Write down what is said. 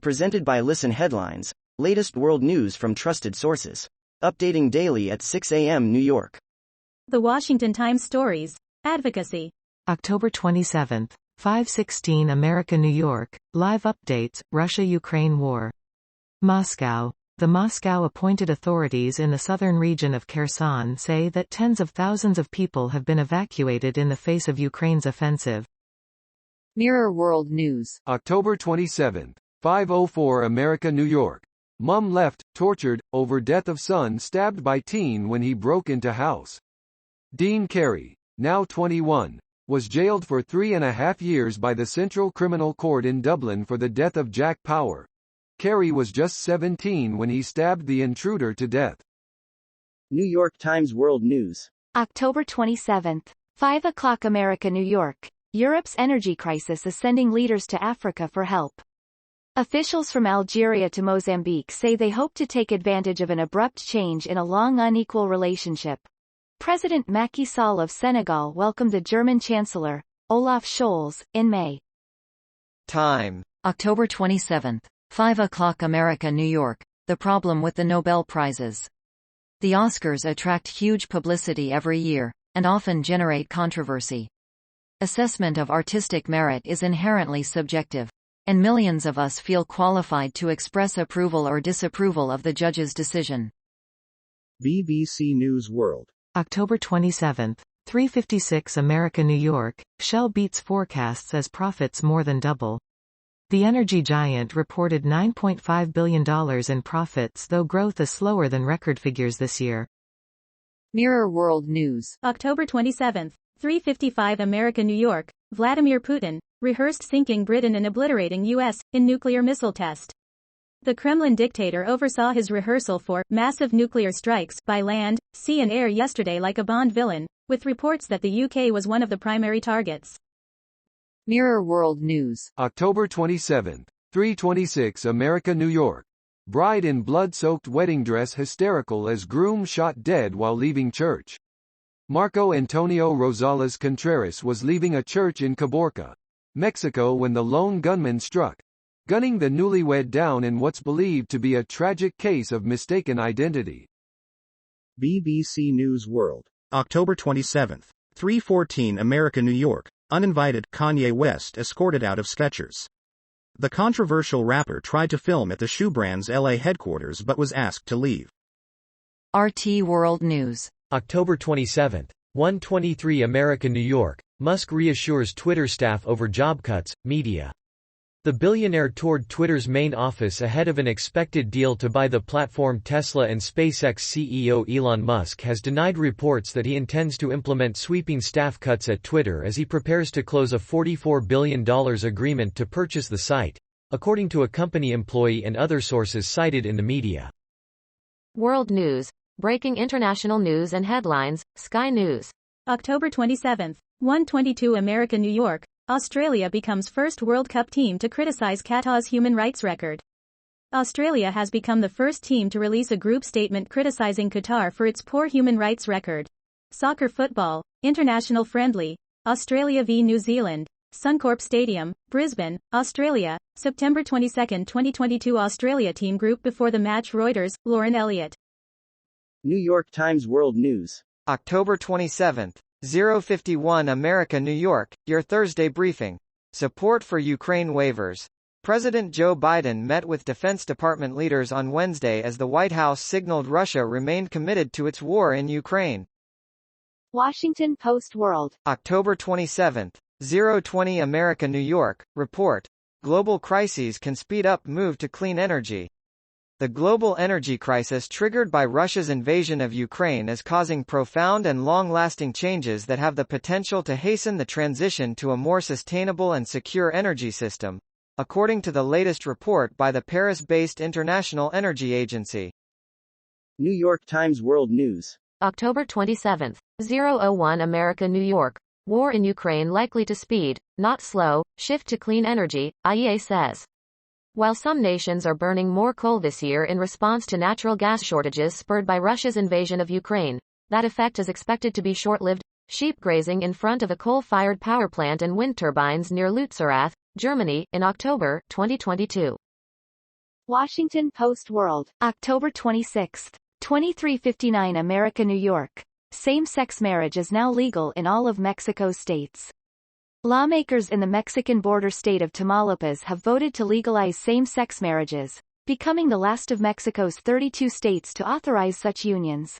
Presented by Listen Headlines, latest world news from trusted sources. Updating daily at 6 a.m. New York. The Washington Times stories. Advocacy. October 27th, 5:16 America, New York. Live updates, Russia-Ukraine war. Moscow. The Moscow-appointed authorities in the southern region of Kherson say that tens of thousands of people have been evacuated in the face of Ukraine's offensive. Mirror World News. October 27th, 5:04 America, New York. Mum left, tortured, over death of son stabbed by teen when he broke into house. Dean Carey, now 21, was jailed for 3.5 years by the Central Criminal Court in Dublin for the death of Jack Power. Carey was just 17 when he stabbed the intruder to death. New York Times World News. October 27th, 5 o'clock America, New York. Europe's energy crisis is sending leaders to Africa for help. Officials from Algeria to Mozambique say they hope to take advantage of an abrupt change in a long unequal relationship. President Macky Sall of Senegal welcomed the German Chancellor, Olaf Scholz, in May. Time. October 27th, 5 o'clock America, New York. The problem with the Nobel Prizes. The Oscars attract huge publicity every year, and often generate controversy. Assessment of artistic merit is inherently subjective, and millions of us feel qualified to express approval or disapproval of the judge's decision. BBC News World. October 27th, 3:56 America, New York. Shell beats forecasts as profits more than double. The energy giant reported $9.5 billion in profits, though growth is slower than record figures this year. Mirror World News. October 27th, 3:55 America, New York. Vladimir Putin rehearsed sinking Britain and obliterating U.S. in nuclear missile test. The Kremlin dictator oversaw his rehearsal for massive nuclear strikes by land, sea and air yesterday like a Bond villain, with reports that the UK was one of the primary targets. Mirror World News. October 27th, 3:26 America, New York. Bride in blood-soaked wedding dress hysterical as groom shot dead while leaving church. Marco Antonio Rosales Contreras was leaving a church in Caborca, Mexico when the lone gunman struck, gunning the newlywed down in what's believed to be a tragic case of mistaken identity. BBC News World. October 27th, 3:14 America, New York. Uninvited, Kanye West escorted out of Skechers. The controversial rapper tried to film at the shoe brand's LA headquarters but was asked to leave. RT World News. October 27th, 1:23 America, New York. Musk reassures Twitter staff over job cuts, media. The billionaire toured Twitter's main office ahead of an expected deal to buy the platform Tesla, and SpaceX CEO Elon Musk has denied reports that he intends to implement sweeping staff cuts at Twitter as he prepares to close a $44 billion agreement to purchase the site, according to a company employee and other sources cited in the media. World News. Breaking international news and headlines, Sky News. October 27th, 1:22 America, New York. Australia becomes first World Cup team to criticize Qatar's human rights record. Australia has become the first team to release a group statement criticizing Qatar for its poor human rights record. Soccer football, international friendly, Australia v New Zealand, Suncorp Stadium, Brisbane, Australia, September 22, 2022. Australia team group before the match. Reuters, Lauren Elliott. New York Times World News. October 27th, 0:51 America, New York. Your Thursday briefing. Support for Ukraine waivers. President Joe Biden met with Defense Department leaders on Wednesday as the White House signaled Russia remained committed to its war in Ukraine. Washington Post World. October 27th, 0:20 America, New York. Report. Global crises can speed up move to clean energy. The global energy crisis triggered by Russia's invasion of Ukraine is causing profound and long-lasting changes that have the potential to hasten the transition to a more sustainable and secure energy system, according to the latest report by the Paris-based International Energy Agency. New York Times World News. October 27th, 0:01 America, New York. War in Ukraine likely to speed, not slow, shift to clean energy, IEA says. While some nations are burning more coal this year in response to natural gas shortages spurred by Russia's invasion of Ukraine, that effect is expected to be short-lived. Sheep grazing in front of a coal-fired power plant and wind turbines near Lützerath, Germany, in October 2022. Washington Post World, October 26, 2359 America, New York. Same-sex marriage is now legal in all of Mexico's states. Lawmakers in the Mexican border state of Tamaulipas have voted to legalize same-sex marriages, becoming the last of Mexico's 32 states to authorize such unions.